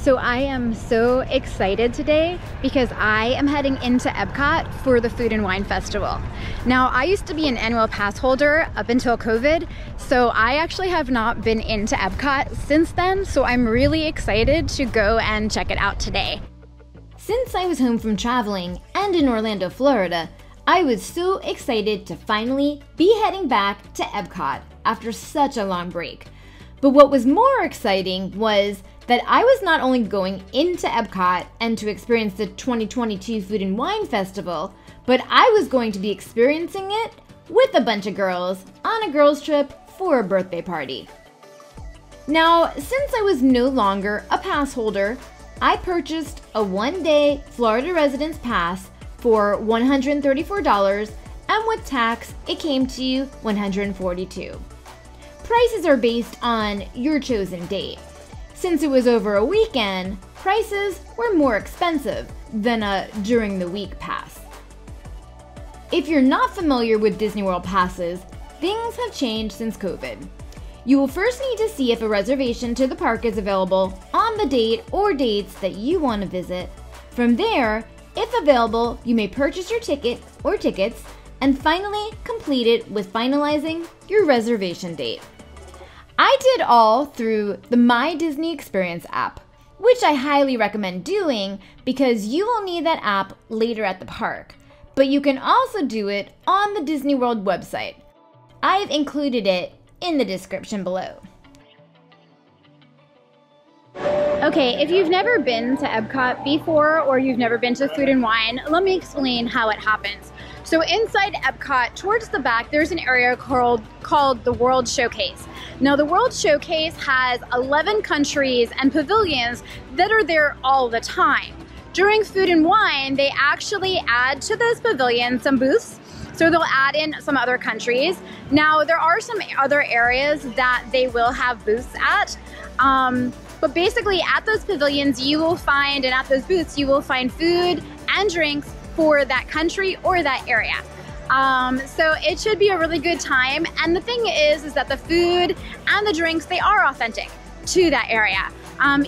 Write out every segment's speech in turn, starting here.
So I am so excited today because I am heading into Epcot for the Food and Wine Festival. Now, I used to be an annual pass holder up until COVID, so I actually have not been into Epcot since then, so I'm really excited to go and check it out today. Since I was home from traveling and in Orlando, Florida, I was so excited to finally be heading back to Epcot after such a long break. But what was more exciting was that I was not only going into Epcot and to experience the 2022 Food and Wine Festival, but I was going to be experiencing it with a bunch of girls on a girls' trip for a birthday party. Now, since I was no longer a pass holder, I purchased a one-day Florida Residence Pass for $134, and with tax, it came to $142. Prices are based on your chosen date. Since it was over a weekend, prices were more expensive than a during-the-week pass. If you're not familiar with Disney World passes, things have changed since COVID. You will first need to see if a reservation to the park is available on the date or dates that you want to visit. From there, if available, you may purchase your ticket or tickets and finally complete it with finalizing your reservation date. I did all through the My Disney Experience app, which I highly recommend doing because you will need that app later at the park. But you can also do it on the Disney World website. I've included it in the description below. Okay, if you've never been to Epcot before or you've never been to Food and Wine, let me explain how it happens. So inside Epcot, towards the back, there's an area called the World Showcase. Now, the World Showcase has 11 countries and pavilions that are there all the time. During Food and Wine, they actually add to those pavilions some booths. So they'll add in some other countries. Now, there are some other areas that they will have booths at. But basically at those pavilions, you will find, and at those booths, you will find food and drinks for that country or that area. So it should be a really good time. And the thing is that the food and the drinks, they are authentic to that area.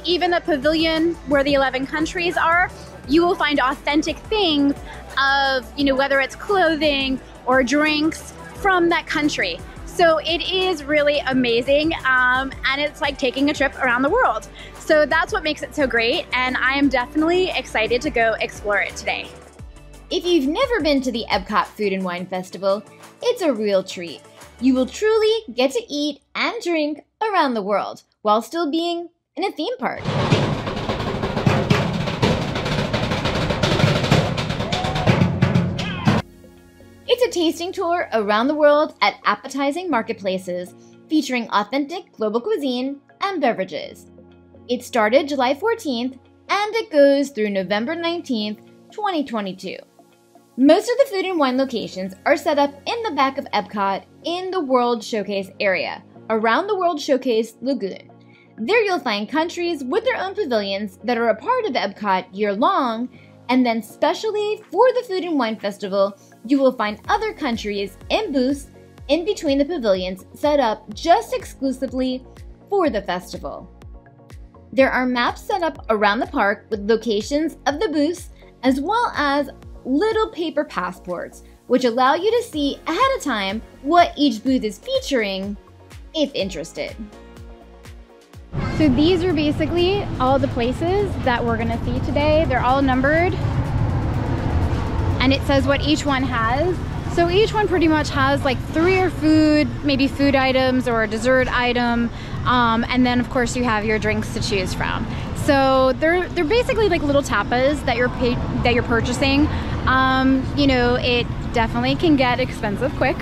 Even the pavilion where the 11 countries are, you will find authentic things of, whether it's clothing or drinks from that country. So it is really amazing, and it's like taking a trip around the world. So that's what makes it so great, and I am definitely excited to go explore it today. If you've never been to the Epcot Food and Wine Festival, it's a real treat. You will truly get to eat and drink around the world while still being in a theme park. It's a tasting tour around the world at appetizing marketplaces featuring authentic global cuisine and beverages. It started July 14th and it goes through November 19th, 2022. Most of the Food and Wine locations are set up in the back of Epcot in the World Showcase area, around the World Showcase Lagoon. There you'll find countries with their own pavilions that are a part of Epcot year-long, and then specially for the Food and Wine Festival, you will find other countries in booths in between the pavilions set up just exclusively for the festival. There are maps set up around the park with locations of the booths as well as little paper passports, which allow you to see ahead of time what each booth is featuring if interested. So these are basically all the places that we're gonna see today. They're all numbered, and it says what each one has. So each one pretty much has like 3 or food, maybe food items or a dessert item, and then of course you have your drinks to choose from. So they're basically like little tapas that you're purchasing. It definitely can get expensive quick,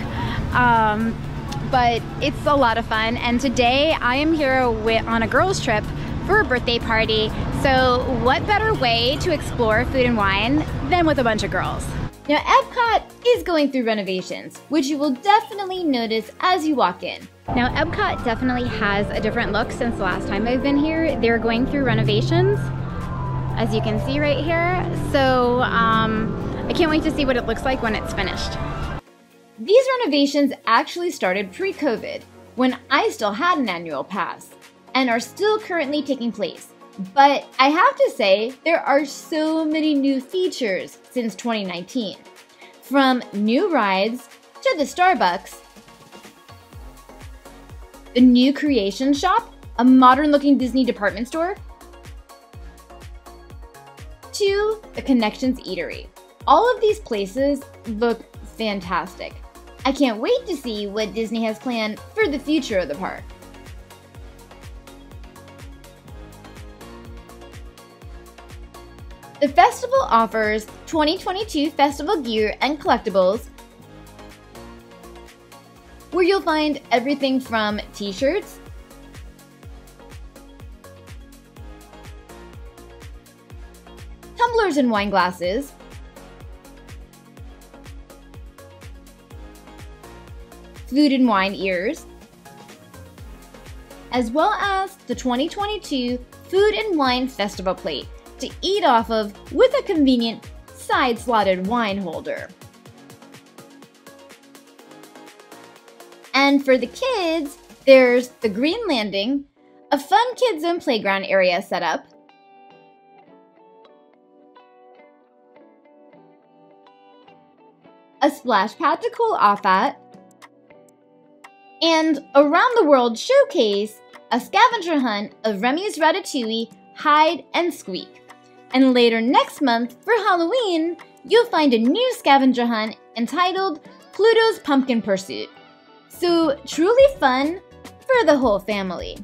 but it's a lot of fun. And today I am here on a girls trip for a birthday party. So what better way to explore Food and Wine than with a bunch of girls? Now, Epcot is going through renovations, which you will definitely notice as you walk in. Now, Epcot definitely has a different look since the last time I've been here. They're going through renovations, as you can see right here. So I can't wait to see what it looks like when it's finished. These renovations actually started pre-COVID, when I still had an annual pass, and are still currently taking place. But I have to say, there are so many new features since 2019. From new rides to the Starbucks, the new Creation Shop, a modern-looking Disney department store, to the Connections Eatery. All of these places look fantastic. I can't wait to see what Disney has planned for the future of the park. The festival offers 2022 festival gear and collectibles, where you'll find everything from t-shirts, tumblers and wine glasses, food and wine ears, as well as the 2022 Food and Wine Festival plate to eat off of with a convenient side-slotted wine holder. And for the kids, there's the Green Landing, a fun kids zone playground area set up, a splash pad to cool off at, and Around the World Showcase, a scavenger hunt of Remy's Ratatouille, Hide and Squeak. And later next month, for Halloween, you'll find a new scavenger hunt entitled Pluto's Pumpkin Pursuit. So truly fun for the whole family.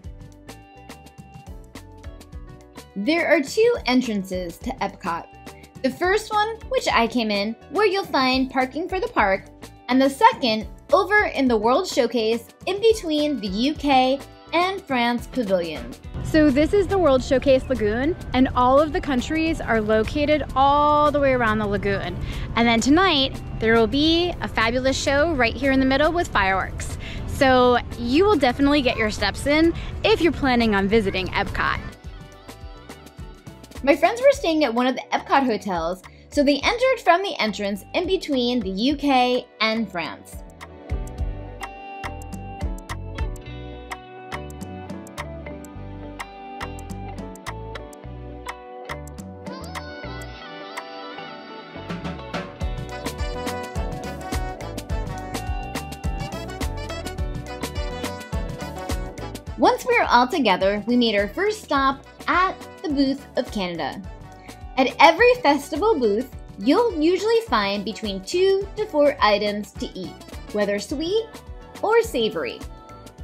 There are two entrances to Epcot. The first one, which I came in, where you'll find parking for the park, and the second, over in the World Showcase in between the UK and France pavilions. So this is the World Showcase Lagoon, and all of the countries are located all the way around the lagoon. And then tonight, there will be a fabulous show right here in the middle with fireworks. So you will definitely get your steps in if you're planning on visiting Epcot. My friends were staying at one of the Epcot hotels, so they entered from the entrance in between the UK and France. Once we were all together, we made our first stop at the booth of Canada. At every festival booth, you'll usually find between 2 to 4 items to eat, whether sweet or savory.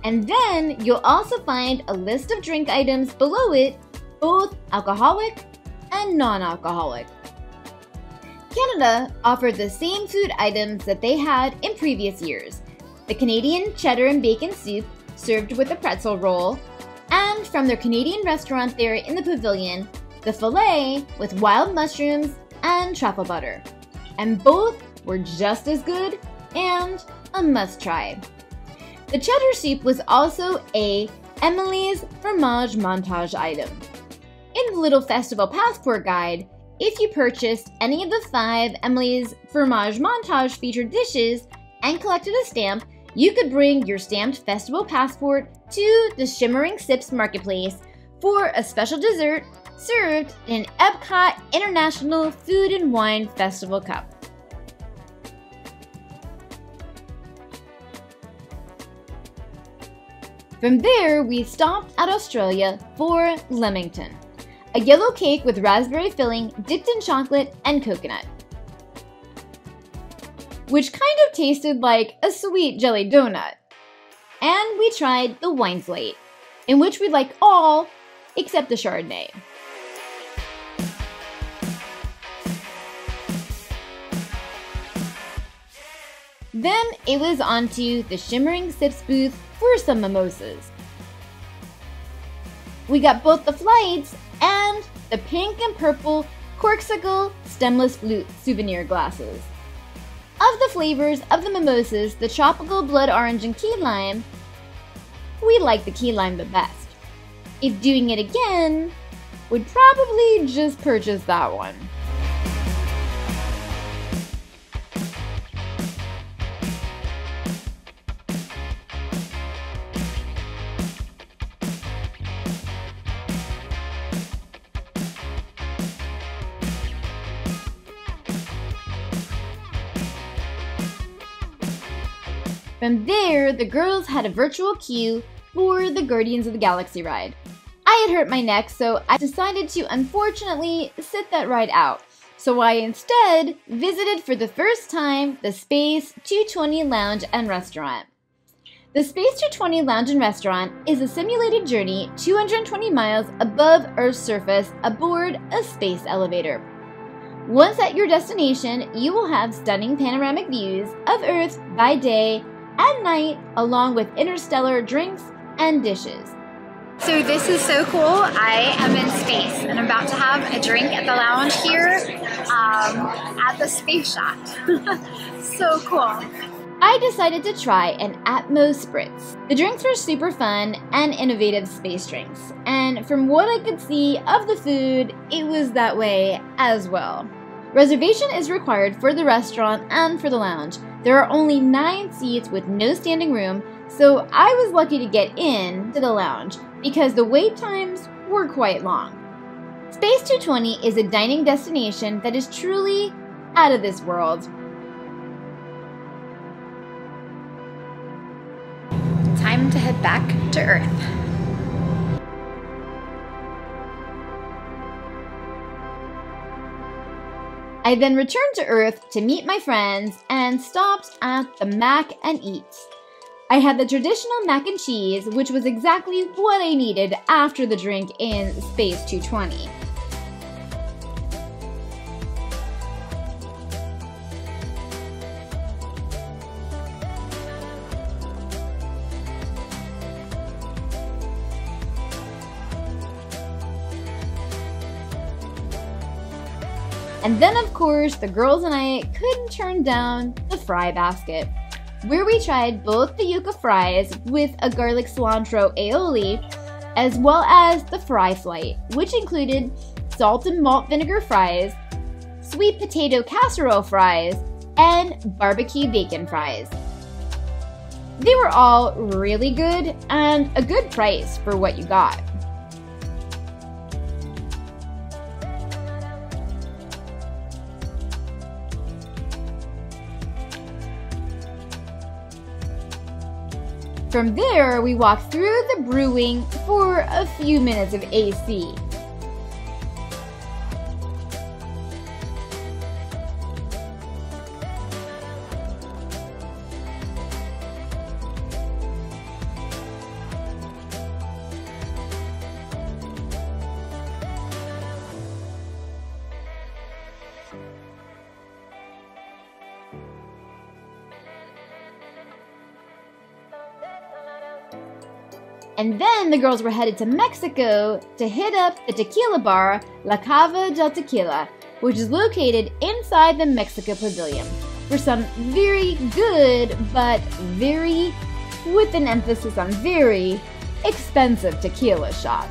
And then you'll also find a list of drink items below it, both alcoholic and non-alcoholic. Canada offered the same food items that they had in previous years. The Canadian cheddar and bacon soup served with a pretzel roll, and from their Canadian restaurant there in the pavilion, the filet with wild mushrooms and truffle butter. And both were just as good and a must-try. The cheddar soup was also a Emily's Fromage Montage item. In the little festival passport guide, if you purchased any of the 5 Emily's Fromage Montage featured dishes and collected a stamp, you could bring your stamped festival passport to the Shimmering Sips Marketplace for a special dessert served in an Epcot International Food and Wine Festival cup. From there, we stopped at Australia for Leamington, a yellow cake with raspberry filling dipped in chocolate and coconut, which kind of tasted like a sweet jelly donut. And we tried the wine slate, in which we liked all except the Chardonnay. Then it was on to the Shimmering Sips booth for some mimosas. We got both the flights and the pink and purple Corkcicle stemless flute souvenir glasses. Of the flavors of the mimosas, the tropical blood orange and key lime, we like the key lime the best. If doing it again, would probably just purchase that one. From there, the girls had a virtual queue for the Guardians of the Galaxy ride. I had hurt my neck, so I decided to unfortunately sit that ride out. So I instead visited for the first time the Space 220 Lounge and Restaurant. The Space 220 Lounge and Restaurant is a simulated journey 220 miles above Earth's surface aboard a space elevator. Once at your destination, you will have stunning panoramic views of Earth by day and night, along with interstellar drinks and dishes. So this is so cool. I am in space and I'm about to have a drink at the lounge here at the Space Shot. So cool. I decided to try an Atmos Spritz. The drinks were super fun and innovative space drinks, and from what I could see of the food, it was that way as well. Reservation is required for the restaurant and for the lounge. There are only 9 seats with no standing room, so I was lucky to get in to the lounge because the wait times were quite long. Space 220 is a dining destination that is truly out of this world. Time to head back to Earth. I then returned to Earth to meet my friends and stopped at the Mac and Eats. I had the traditional mac and cheese, which was exactly what I needed after the drink in Space 220. And then, of course, the girls and I couldn't turn down the fry basket, where we tried both the yuca fries with a garlic cilantro aioli, as well as the fry flight, which included salt and malt vinegar fries, sweet potato casserole fries, and barbecue bacon fries. They were all really good and a good price for what you got. From there, we walked through the brewing for a few minutes of AC. And then the girls were headed to Mexico to hit up the tequila bar La Cava del Tequila, which is located inside the Mexico Pavilion, for some very good, but very, with an emphasis on very, expensive tequila shots.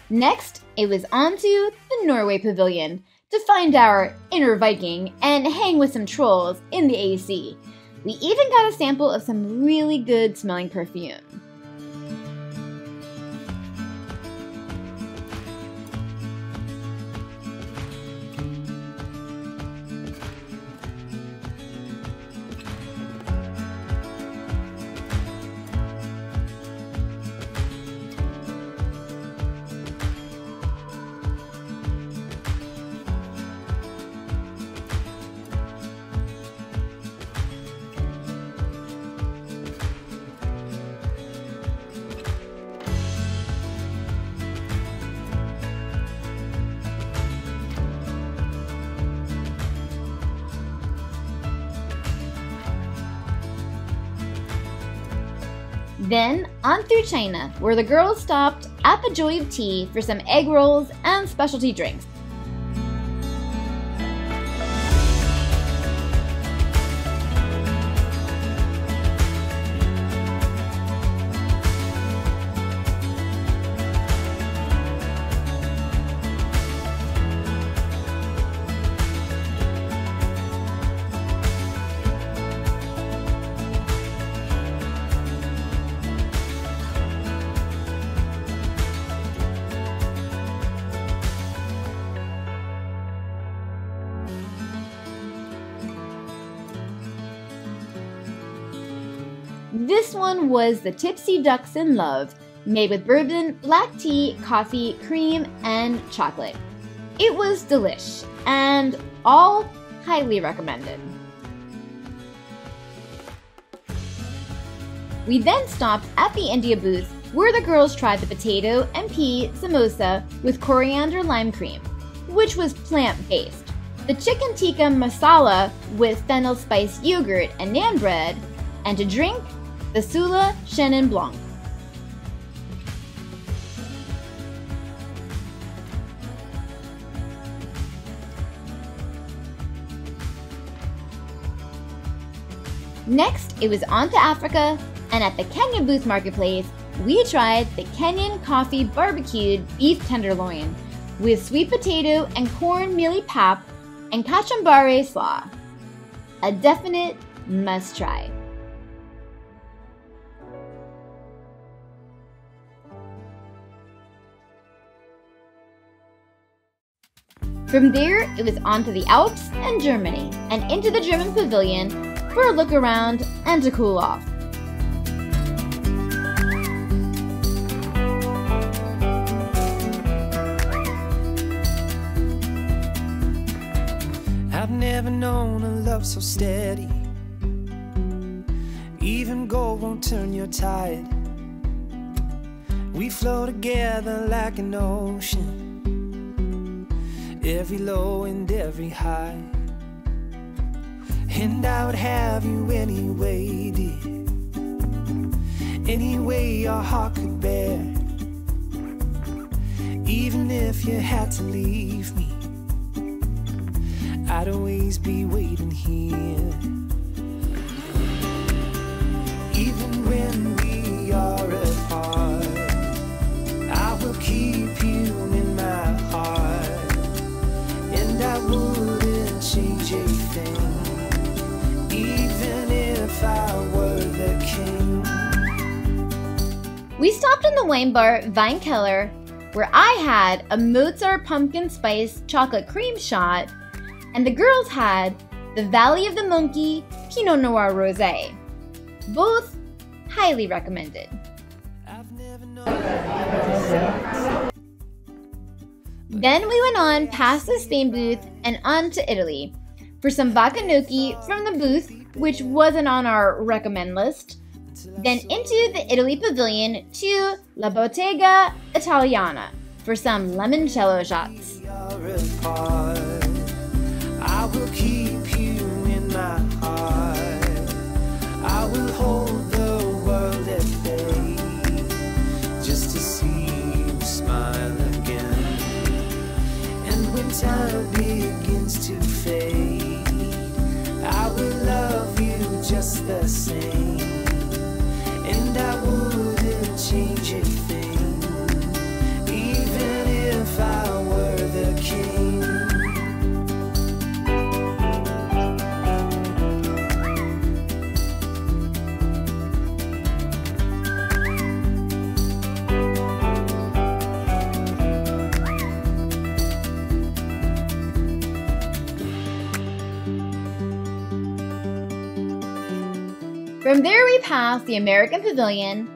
Next, it was on to the Norway Pavilion to find our inner Viking and hang with some trolls in the AC. We even got a sample of some really good smelling perfume. Then on through China, where the girls stopped at the Joy of Tea for some egg rolls and specialty drinks. This one was the Tipsy Ducks in Love, made with bourbon, black tea, coffee, cream, and chocolate. It was delish, and all highly recommended. We then stopped at the India booth, where the girls tried the potato and pea samosa with coriander lime cream, which was plant-based, the chicken tikka masala with fennel spice yogurt and naan bread, and to drink, the Sula Chenin Blanc. Next, it was on to Africa, and at the Kenya Booth Marketplace, we tried the Kenyan Coffee Barbecued Beef Tenderloin with sweet potato and corn mealy pap and kachambare slaw. A definite must-try. From there, it was on to the Alps and Germany, and into the German pavilion for a look around and to cool off. I've never known a love so steady. Even gold won't turn your tide. We flow together like an ocean, every low and every high. And I would have you anyway, dear, any way your heart could bear. Even if you had to leave me, I'd always be waiting here. Even when we are apart, I will keep you in my heart, and I wouldn't change a thing, even if I were the king. We stopped in the wine bar Weinkeller, where I had a Mozart pumpkin spice chocolate cream shot, and the girls had the Valley of the Monkey Pinot Noir Rosé. Both highly recommended. Then we went on past the Spain booth and on to Italy for some Baccanocchi from the booth, which wasn't on our recommend list. Then into the Italy pavilion to La Bottega Italiana for some limoncello shots. I will keep you in my heart. I will hold the world at bay just to see you smile again. And when time begins to fade, I will love you just the same, and I wouldn't change a thing, even if I were the king. From there we passed the American Pavilion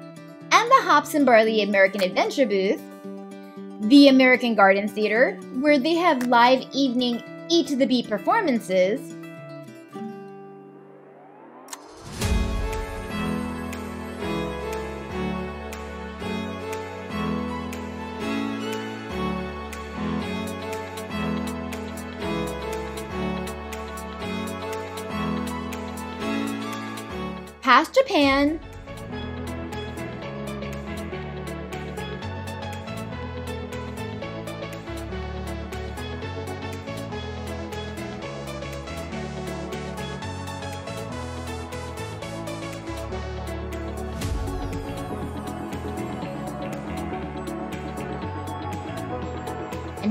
and the Hops and Barley American Adventure booth, the American Gardens Theater, where they have live evening Eat to the Beat performances, past Japan,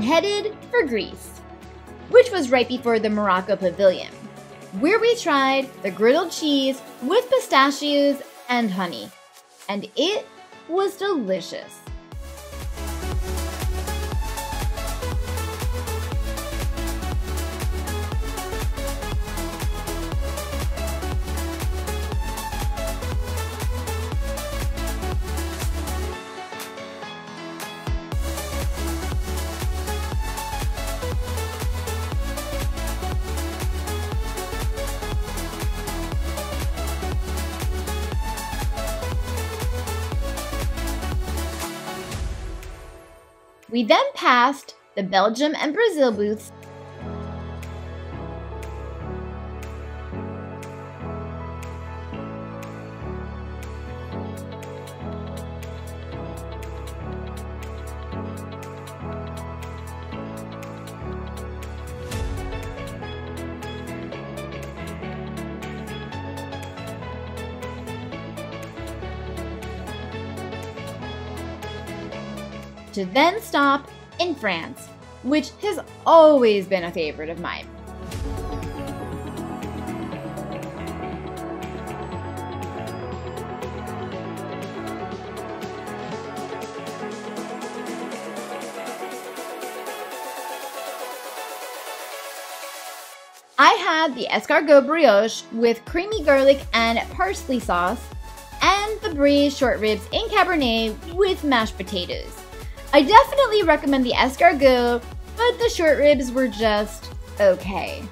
and headed for Greece, which was right before the Morocco Pavilion, where we tried the griddled cheese with pistachios and honey, and it was delicious. We then passed the Belgium and Brazil booths, to then stop in France, which has always been a favorite of mine. I had the escargot brioche with creamy garlic and parsley sauce, and the braised short ribs in Cabernet with mashed potatoes. I definitely recommend the escargot, but the short ribs were just okay.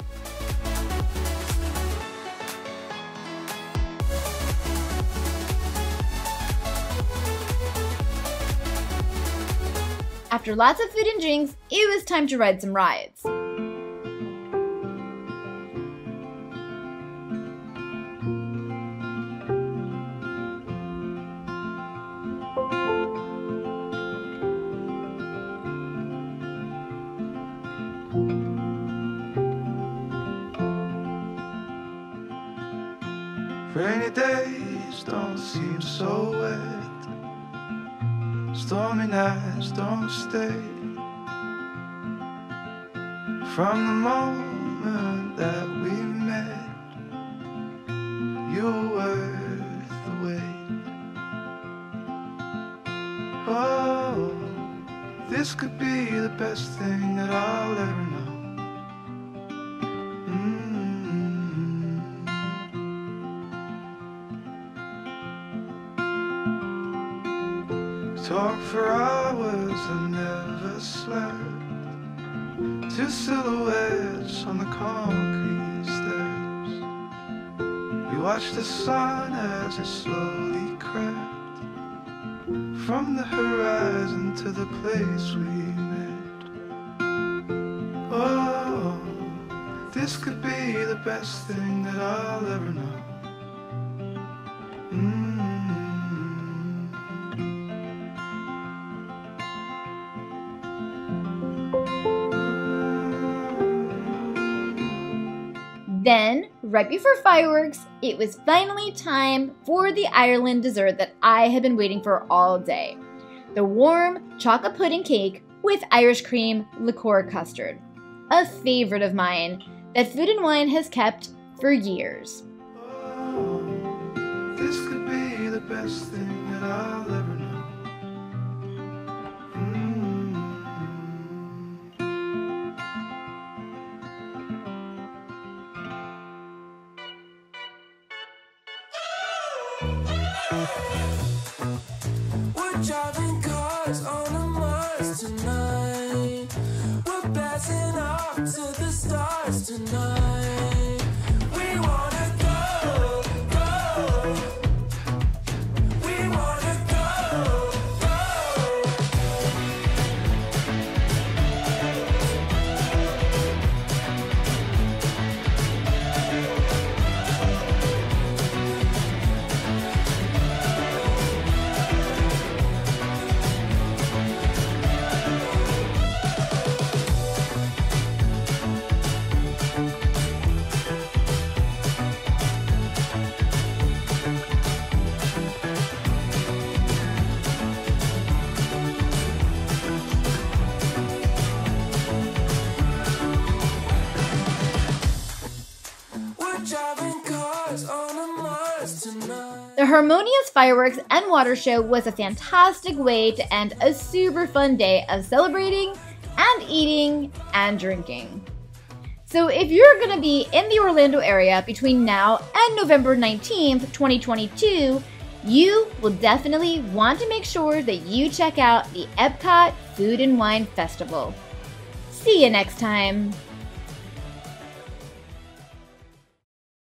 After lots of food and drinks, it was time to ride some rides. Rainy days don't seem so wet. Stormy nights don't stay. From the moment that we met, you were worth the wait. Oh, this could be the best thing that I'll ever know. Talk for hours, I never slept. Two silhouettes on the concrete steps. We watched the sun as it slowly crept from the horizon to the place we met. Oh, this could be the best thing that I'll ever know. Then, right before fireworks, it was finally time for the Ireland dessert that I had been waiting for all day. The warm chocolate pudding cake with Irish cream liqueur custard. A favorite of mine that Food and Wine has kept for years. Oh, this could be the best thing that I'll ever know. We're driving cars on a Mars tonight. We're passing off to the stars tonight. We wanna go, go. We wanna go. stars tonight. The Harmonious Fireworks and Water Show was a fantastic way to end a super fun day of celebrating and eating and drinking. So if you're going to be in the Orlando area between now and November 19th, 2022, you will definitely want to make sure that you check out the Epcot Food and Wine Festival. See you next time!